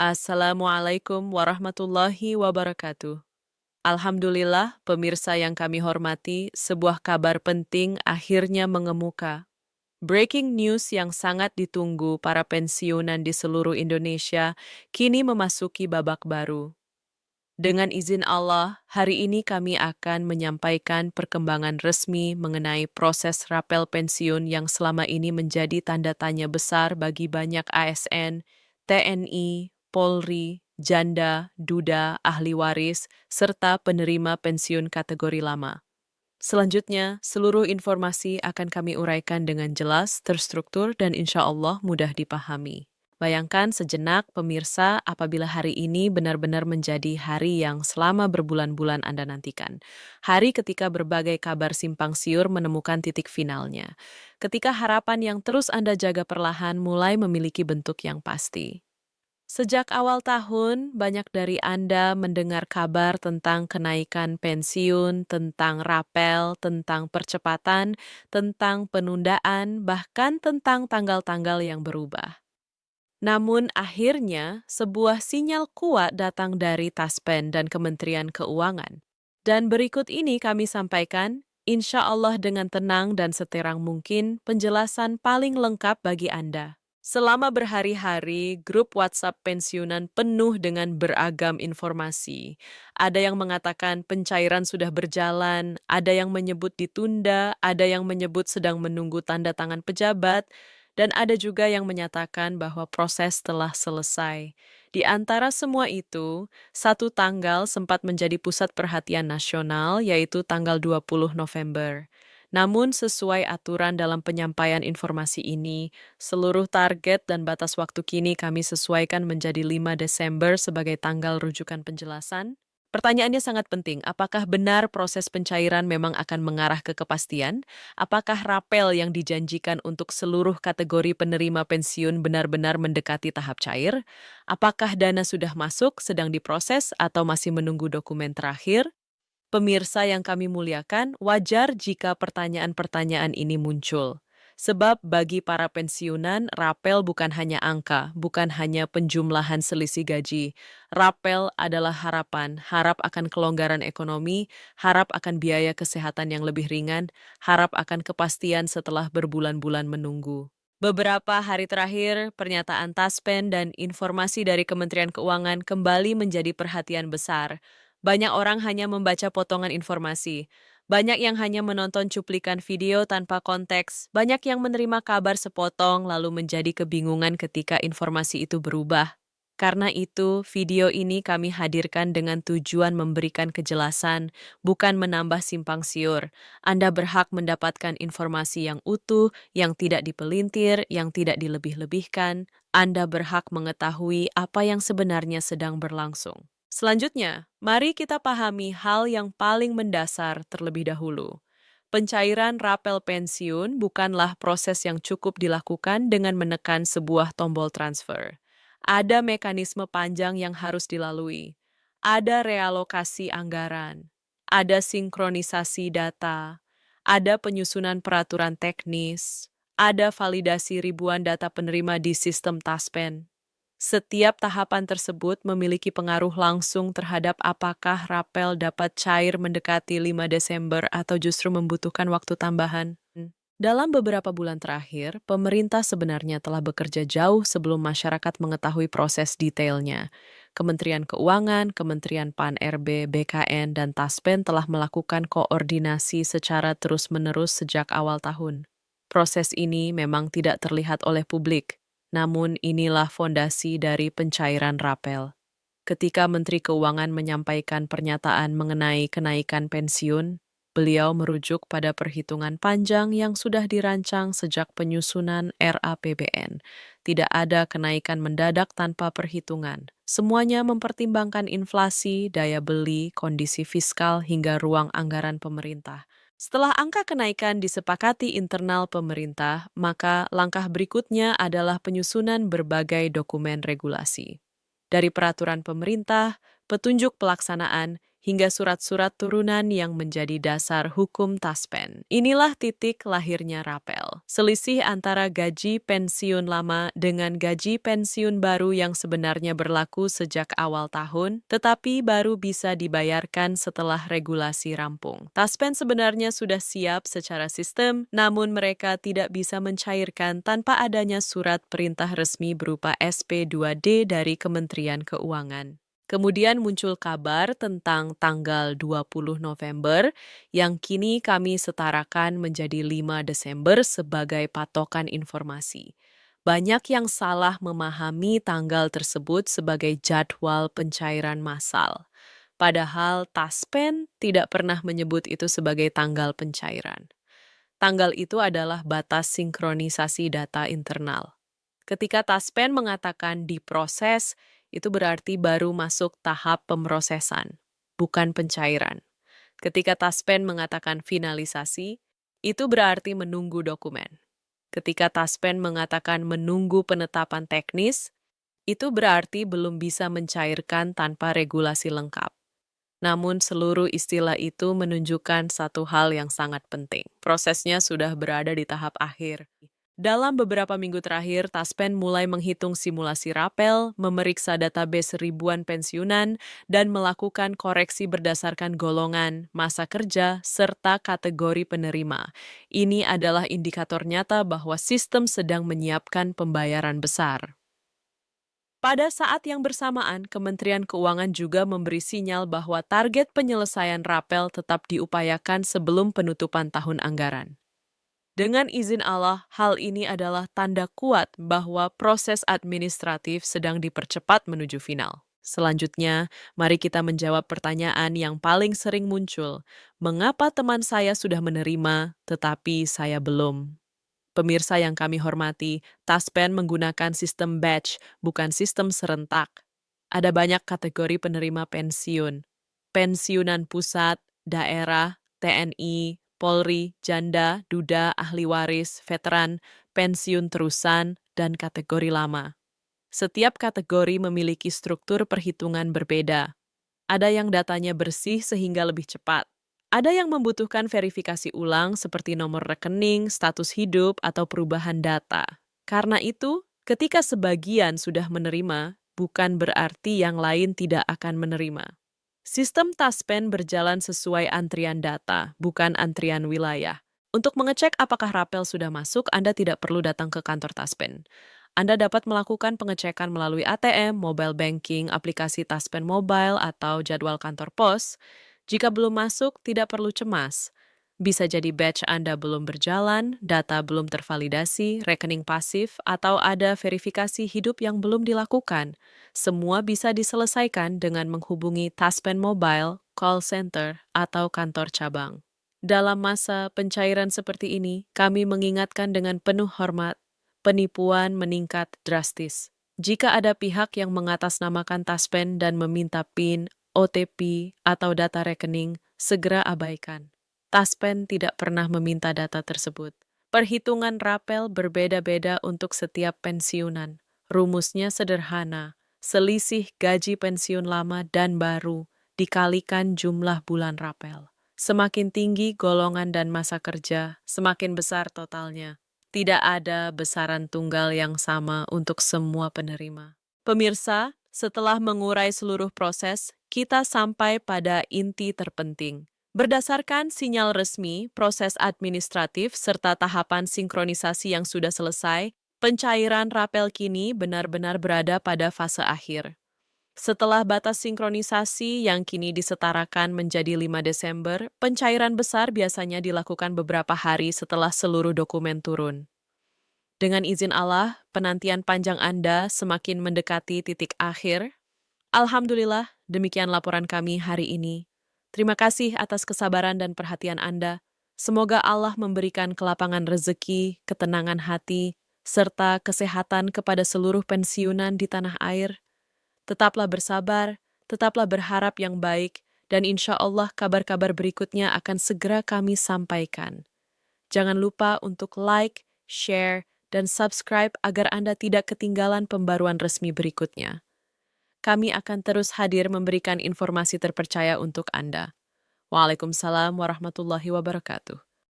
Assalamualaikum warahmatullahi wabarakatuh. Alhamdulillah, pemirsa yang kami hormati, sebuah kabar penting akhirnya mengemuka. Breaking news yang sangat ditunggu para pensiunan di seluruh Indonesia kini memasuki babak baru. Dengan izin Allah, hari ini kami akan menyampaikan perkembangan resmi mengenai proses rapel pensiun yang selama ini menjadi tanda tanya besar bagi banyak ASN, TNI, Polri, janda, duda, ahli waris, serta penerima pensiun kategori lama. Selanjutnya, seluruh informasi akan kami uraikan dengan jelas, terstruktur, dan insya Allah mudah dipahami. Bayangkan sejenak, pemirsa, apabila hari ini benar-benar menjadi hari yang selama berbulan-bulan Anda nantikan. Hari ketika berbagai kabar simpang siur menemukan titik finalnya. Ketika harapan yang terus Anda jaga perlahan mulai memiliki bentuk yang pasti. Sejak awal tahun, banyak dari Anda mendengar kabar tentang kenaikan pensiun, tentang rapel, tentang percepatan, tentang penundaan, bahkan tentang tanggal-tanggal yang berubah. Namun akhirnya, sebuah sinyal kuat datang dari Taspen dan Kementerian Keuangan. Dan berikut ini kami sampaikan, insya Allah dengan tenang dan seterang mungkin, penjelasan paling lengkap bagi Anda. Selama berhari-hari, grup WhatsApp pensiunan penuh dengan beragam informasi. Ada yang mengatakan pencairan sudah berjalan, ada yang menyebut ditunda, ada yang menyebut sedang menunggu tanda tangan pejabat, dan ada juga yang menyatakan bahwa proses telah selesai. Di antara semua itu, satu tanggal sempat menjadi pusat perhatian nasional, yaitu tanggal 20 November. Namun sesuai aturan dalam penyampaian informasi ini, seluruh target dan batas waktu kini kami sesuaikan menjadi 5 Desember sebagai tanggal rujukan penjelasan. Pertanyaannya sangat penting, apakah benar proses pencairan memang akan mengarah ke kepastian? Apakah rapel yang dijanjikan untuk seluruh kategori penerima pensiun benar-benar mendekati tahap cair? Apakah dana sudah masuk, sedang diproses, atau masih menunggu dokumen terakhir? Pemirsa yang kami muliakan, wajar jika pertanyaan-pertanyaan ini muncul. Sebab bagi para pensiunan, rapel bukan hanya angka, bukan hanya penjumlahan selisih gaji. Rapel adalah harapan, harap akan kelonggaran ekonomi, harap akan biaya kesehatan yang lebih ringan, harap akan kepastian setelah berbulan-bulan menunggu. Beberapa hari terakhir, pernyataan Taspen dan informasi dari Kementerian Keuangan kembali menjadi perhatian besar. Banyak orang hanya membaca potongan informasi. Banyak yang hanya menonton cuplikan video tanpa konteks. Banyak yang menerima kabar sepotong lalu menjadi kebingungan ketika informasi itu berubah. Karena itu, video ini kami hadirkan dengan tujuan memberikan kejelasan, bukan menambah simpang siur. Anda berhak mendapatkan informasi yang utuh, yang tidak dipelintir, yang tidak dilebih-lebihkan. Anda berhak mengetahui apa yang sebenarnya sedang berlangsung. Selanjutnya, mari kita pahami hal yang paling mendasar terlebih dahulu. Pencairan rapel pensiun bukanlah proses yang cukup dilakukan dengan menekan sebuah tombol transfer. Ada mekanisme panjang yang harus dilalui. Ada realokasi anggaran, ada sinkronisasi data, ada penyusunan peraturan teknis, ada validasi ribuan data penerima di sistem Taspen. Setiap tahapan tersebut memiliki pengaruh langsung terhadap apakah rapel dapat cair mendekati 5 Desember atau justru membutuhkan waktu tambahan. Dalam beberapa bulan terakhir, pemerintah sebenarnya telah bekerja jauh sebelum masyarakat mengetahui proses detailnya. Kementerian Keuangan, Kementerian Pan-RB, BKN, dan Taspen telah melakukan koordinasi secara terus-menerus sejak awal tahun. Proses ini memang tidak terlihat oleh publik, namun inilah fondasi dari pencairan rapel. Ketika Menteri Keuangan menyampaikan pernyataan mengenai kenaikan pensiun, beliau merujuk pada perhitungan panjang yang sudah dirancang sejak penyusunan RAPBN. Tidak ada kenaikan mendadak tanpa perhitungan. Semuanya mempertimbangkan inflasi, daya beli, kondisi fiskal, hingga ruang anggaran pemerintah. Setelah angka kenaikan disepakati internal pemerintah, maka langkah berikutnya adalah penyusunan berbagai dokumen regulasi. Dari peraturan pemerintah, petunjuk pelaksanaan, hingga surat-surat turunan yang menjadi dasar hukum Taspen. Inilah titik lahirnya Rapel. Selisih antara gaji pensiun lama dengan gaji pensiun baru yang sebenarnya berlaku sejak awal tahun, tetapi baru bisa dibayarkan setelah regulasi rampung. Taspen sebenarnya sudah siap secara sistem, namun mereka tidak bisa mencairkan tanpa adanya surat perintah resmi berupa SP2D dari Kementerian Keuangan. Kemudian muncul kabar tentang tanggal 20 November yang kini kami setarakan menjadi 5 Desember sebagai patokan informasi. Banyak yang salah memahami tanggal tersebut sebagai jadwal pencairan massal. Padahal Taspen tidak pernah menyebut itu sebagai tanggal pencairan. Tanggal itu adalah batas sinkronisasi data internal. Ketika Taspen mengatakan diproses, itu berarti baru masuk tahap pemrosesan, bukan pencairan. Ketika Taspen mengatakan finalisasi, itu berarti menunggu dokumen. Ketika Taspen mengatakan menunggu penetapan teknis, itu berarti belum bisa mencairkan tanpa regulasi lengkap. Namun seluruh istilah itu menunjukkan satu hal yang sangat penting. Prosesnya sudah berada di tahap akhir. Dalam beberapa minggu terakhir, Taspen mulai menghitung simulasi rapel, memeriksa database ribuan pensiunan, dan melakukan koreksi berdasarkan golongan, masa kerja, serta kategori penerima. Ini adalah indikator nyata bahwa sistem sedang menyiapkan pembayaran besar. Pada saat yang bersamaan, Kementerian Keuangan juga memberi sinyal bahwa target penyelesaian rapel tetap diupayakan sebelum penutupan tahun anggaran. Dengan izin Allah, hal ini adalah tanda kuat bahwa proses administratif sedang dipercepat menuju final. Selanjutnya, mari kita menjawab pertanyaan yang paling sering muncul. Mengapa teman saya sudah menerima, tetapi saya belum? Pemirsa yang kami hormati, Taspen menggunakan sistem batch, bukan sistem serentak. Ada banyak kategori penerima pensiun. Pensiunan pusat, daerah, TNI, Polri, janda, duda, ahli waris, veteran, pensiun terusan, dan kategori lama. Setiap kategori memiliki struktur perhitungan berbeda. Ada yang datanya bersih sehingga lebih cepat. Ada yang membutuhkan verifikasi ulang seperti nomor rekening, status hidup, atau perubahan data. Karena itu, ketika sebagian sudah menerima, bukan berarti yang lain tidak akan menerima. Sistem Taspen berjalan sesuai antrian data, bukan antrian wilayah. Untuk mengecek apakah rapel sudah masuk, Anda tidak perlu datang ke kantor Taspen. Anda dapat melakukan pengecekan melalui ATM, mobile banking, aplikasi Taspen Mobile, atau jadwal kantor pos. Jika belum masuk, tidak perlu cemas. Bisa jadi batch Anda belum berjalan, data belum tervalidasi, rekening pasif, atau ada verifikasi hidup yang belum dilakukan. Semua bisa diselesaikan dengan menghubungi Taspen Mobile, call center, atau kantor cabang. Dalam masa pencairan seperti ini, kami mengingatkan dengan penuh hormat, penipuan meningkat drastis. Jika ada pihak yang mengatasnamakan Taspen dan meminta PIN, OTP, atau data rekening, segera abaikan. Taspen tidak pernah meminta data tersebut. Perhitungan rapel berbeda-beda untuk setiap pensiunan. Rumusnya sederhana. Selisih gaji pensiun lama dan baru dikalikan jumlah bulan rapel. Semakin tinggi golongan dan masa kerja, semakin besar totalnya. Tidak ada besaran tunggal yang sama untuk semua penerima. Pemirsa, setelah mengurai seluruh proses, kita sampai pada inti terpenting. Berdasarkan sinyal resmi, proses administratif, serta tahapan sinkronisasi yang sudah selesai, pencairan rapel kini benar-benar berada pada fase akhir. Setelah batas sinkronisasi yang kini disetarakan menjadi 5 Desember, pencairan besar biasanya dilakukan beberapa hari setelah seluruh dokumen turun. Dengan izin Allah, penantian panjang Anda semakin mendekati titik akhir. Alhamdulillah, demikian laporan kami hari ini. Terima kasih atas kesabaran dan perhatian Anda. Semoga Allah memberikan kelapangan rezeki, ketenangan hati, serta kesehatan kepada seluruh pensiunan di tanah air. Tetaplah bersabar, tetaplah berharap yang baik, dan insya Allah kabar-kabar berikutnya akan segera kami sampaikan. Jangan lupa untuk like, share, dan subscribe agar Anda tidak ketinggalan pembaruan resmi berikutnya. Kami akan terus hadir memberikan informasi terpercaya untuk Anda. Waalaikumsalam warahmatullahi wabarakatuh.